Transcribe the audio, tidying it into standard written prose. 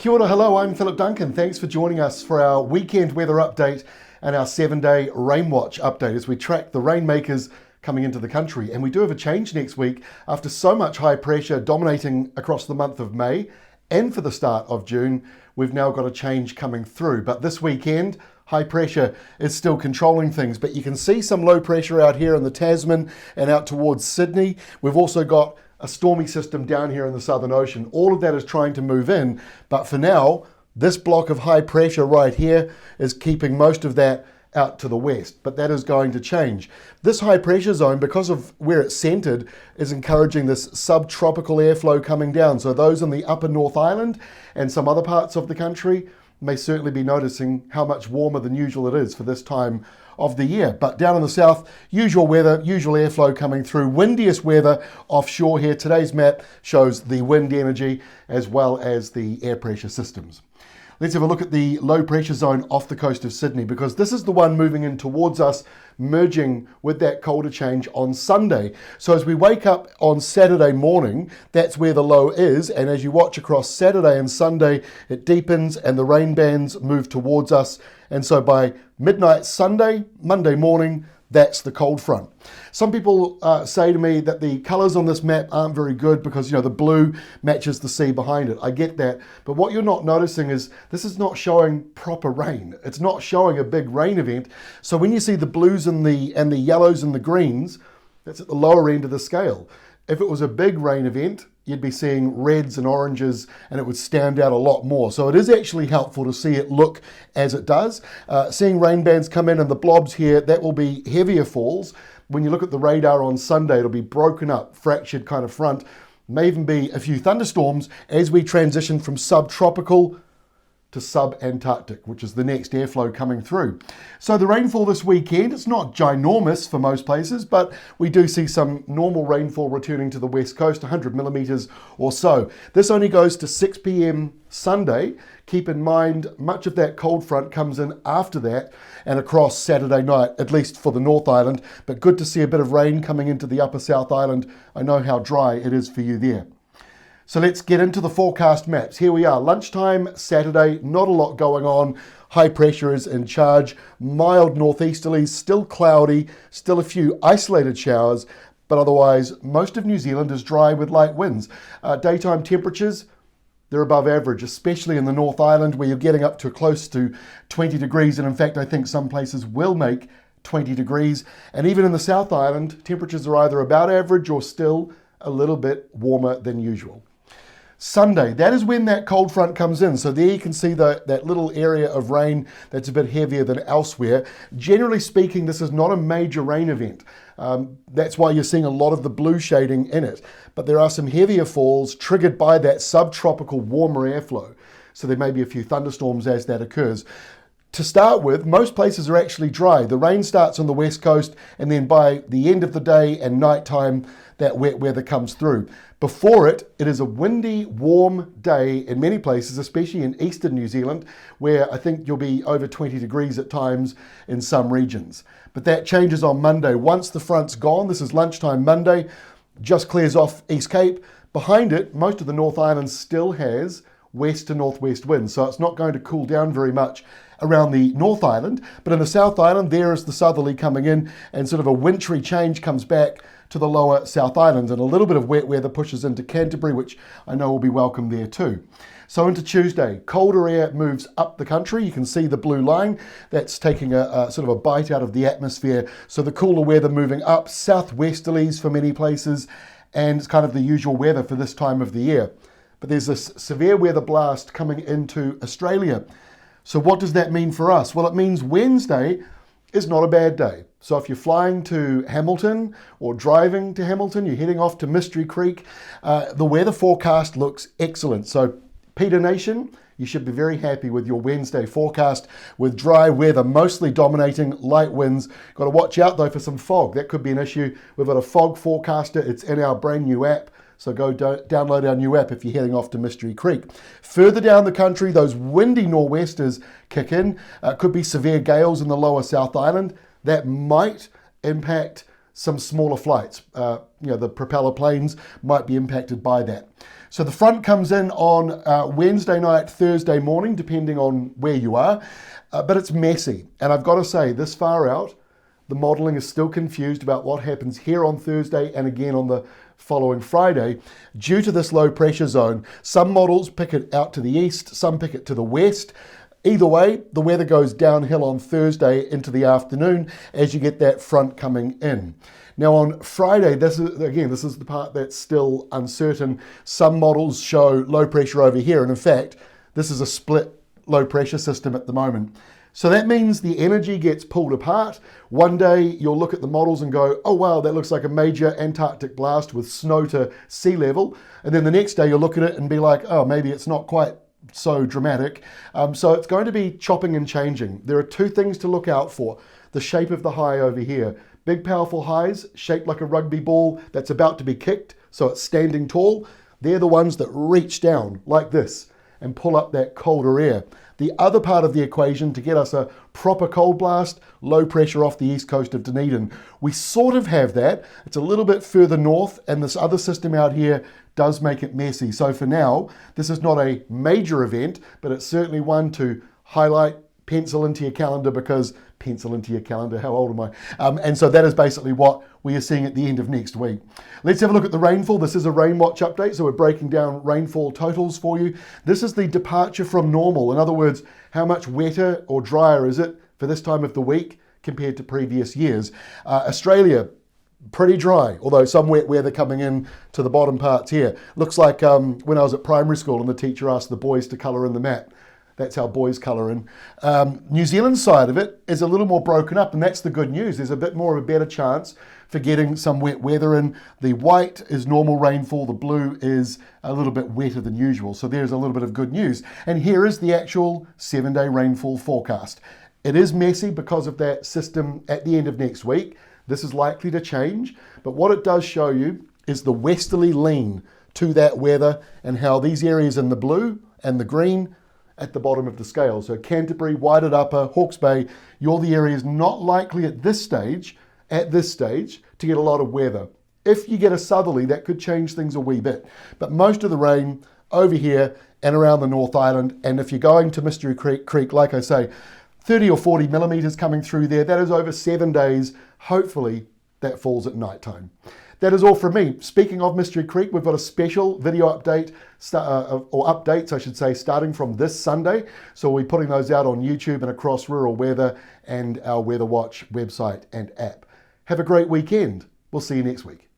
Kia ora, hello, I'm Philip Duncan. Thanks for joining us for our weekend weather update and our 7-day RainWatch update as we track the rainmakers coming into the country. And we do have a change next week after so much high pressure dominating across the month of May and for the start of June. We've now got a change coming through. But this weekend, high pressure is still controlling things, but you can see some low pressure out here in the Tasman and out towards Sydney. We've also got a stormy system down here in the Southern Ocean. All of that is trying to move in, but for now, this block of high pressure right here is keeping most of that out to the west, but that is going to change. This high pressure zone, because of where it's centered, is encouraging this subtropical airflow coming down. So those in the upper North Island and some other parts of the country may certainly be noticing how much warmer than usual it is for this time of the year. But down in the south, usual weather, usual airflow coming through. Windiest weather offshore here. Today's map shows the wind energy as well as the air pressure systems. Let's have a look at the low pressure zone off the coast of Sydney, because this is the one moving in towards us, merging with that colder change on Sunday. So as we wake up on Saturday morning, that's where the low is. And as you watch across Saturday and Sunday, it deepens and the rain bands move towards us. And so by midnight Sunday, Monday morning, that's the cold front. Some people say to me that the colours on this map aren't very good because, the blue matches the sea behind it. I get that. But what you're not noticing is this is not showing proper rain. It's not showing a big rain event. So when you see the blues and the yellows and the greens, that's at the lower end of the scale. If it was a big rain event, you'd be seeing reds and oranges and it would stand out a lot more. So it is actually helpful to see it look as it does. Seeing rain bands come in and the blobs here, that will be heavier falls. When you look at the radar on Sunday, it'll be broken up, fractured kind of front. May even be a few thunderstorms as we transition from subtropical to subantarctic, which is the next airflow coming through. So the rainfall this weekend, it's not ginormous for most places, but we do see some normal rainfall returning to the west coast, 100 millimetres or so. This only goes to 6 p.m. Sunday. Keep in mind, much of that cold front comes in after that and across Saturday night, at least for the North Island, but good to see a bit of rain coming into the upper South Island. I know how dry it is for you there. So let's get into the forecast maps. Here we are, lunchtime Saturday, not a lot going on. High pressure is in charge, mild northeasterlies, still cloudy, still a few isolated showers, but otherwise most of New Zealand is dry with light winds. Daytime temperatures, they're above average, especially in the North Island where you're getting up to close to 20 degrees. And in fact, I think some places will make 20 degrees. And even in the South Island, temperatures are either about average or still a little bit warmer than usual. Sunday, that is when that cold front comes in. So there you can see that little area of rain that's a bit heavier than elsewhere. Generally speaking, this is not a major rain event. That's why you're seeing a lot of the blue shading in it. But there are some heavier falls triggered by that subtropical warmer airflow. So there may be a few thunderstorms as that occurs. To start with, most places are actually dry. The rain starts on the west coast, and then by the end of the day and nighttime, that wet weather comes through. Before it is a windy, warm day in many places, especially in eastern New Zealand, where I think you'll be over 20 degrees at times in some regions. But that changes on Monday. Once the front's gone, this is lunchtime Monday, just clears off East Cape. Behind it, most of the North Island still has west to northwest winds, so it's not going to cool down very much around the North Island. But in the South Island, there is the southerly coming in, and sort of a wintry change comes back to the lower South Island, and a little bit of wet weather pushes into Canterbury, which I know will be welcome there too. So into Tuesday, colder air moves up the country. You can see the blue line. That's taking a sort of a bite out of the atmosphere. So the cooler weather moving up, southwesterlies for many places, and it's kind of the usual weather for this time of the year. But there's this severe weather blast coming into Australia. So what does that mean for us? Well, it means Wednesday is not a bad day. So if you're flying to Hamilton or driving to Hamilton, you're heading off to Mystery Creek, the weather forecast looks excellent. So Peter Nation, you should be very happy with your Wednesday forecast with dry weather, mostly dominating light winds. Got to watch out though for some fog. That could be an issue. We've got a fog forecaster. It's in our brand new app. So go download our new app if you're heading off to Mystery Creek. Further down the country, those windy nor'westers kick in. Could be severe gales in the lower South Island. That might impact some smaller flights. The propeller planes might be impacted by that. So the front comes in on Wednesday night, Thursday morning, depending on where you are, but it's messy. And I've got to say, this far out, the modelling is still confused about what happens here on Thursday and again on the following Friday due to this low pressure zone. Some models pick it out to the east, some pick it to the west. Either way, the weather goes downhill on Thursday into the afternoon as you get that front coming in. Now on Friday, this is the part that's still uncertain. Some models show low pressure over here, and in fact, this is a split low pressure system at the moment. So that means the energy gets pulled apart. One day you'll look at the models and go, oh wow, that looks like a major Antarctic blast with snow to sea level. And then the next day you'll look at it and be like, oh, maybe it's not quite so dramatic. So it's going to be chopping and changing. There are two things to look out for. The shape of the high over here. Big powerful highs shaped like a rugby ball that's about to be kicked, so it's standing tall. They're the ones that reach down like this and pull up that colder air. The other part of the equation to get us a proper cold blast, low pressure off the east coast of Dunedin. We sort of have that. It's a little bit further north, and this other system out here does make it messy. So for now, this is not a major event, but it's certainly one to highlight, pencil into your calendar, because pencil into your calendar, how old am I? And so that is basically what we are seeing at the end of next week. Let's have a look at the rainfall. This is a RainWatch update, so we're breaking down rainfall totals for you. This is the departure from normal. In other words, how much wetter or drier is it for this time of the week compared to previous years? Australia, pretty dry, although some wet weather coming in to the bottom parts here. Looks like when I was at primary school and the teacher asked the boys to colour in the map. That's how boys colour in. New Zealand side of it is a little more broken up, and that's the good news. There's a bit more of a better chance for getting some wet weather in. The white is normal rainfall, the blue is a little bit wetter than usual. So there's a little bit of good news. And here is the actual 7-day rainfall forecast. It is messy because of that system at the end of next week. This is likely to change, but what it does show you is the westerly lean to that weather and how these areas in the blue and the green at the bottom of the scale. So Canterbury, Waited Upper, Hawke's Bay, you're the areas not likely at this stage, to get a lot of weather. If you get a southerly, that could change things a wee bit. But most of the rain over here and around the North Island, and if you're going to Mystery Creek, like I say, 30 or 40 millimetres coming through there. That is over 7 days. Hopefully that falls at night time. That is all from me. Speaking of Mystery Creek, we've got a special video update, or updates I should say, starting from this Sunday. So we'll be putting those out on YouTube and across Rural Weather and our WeatherWatch website and app. Have a great weekend. We'll see you next week.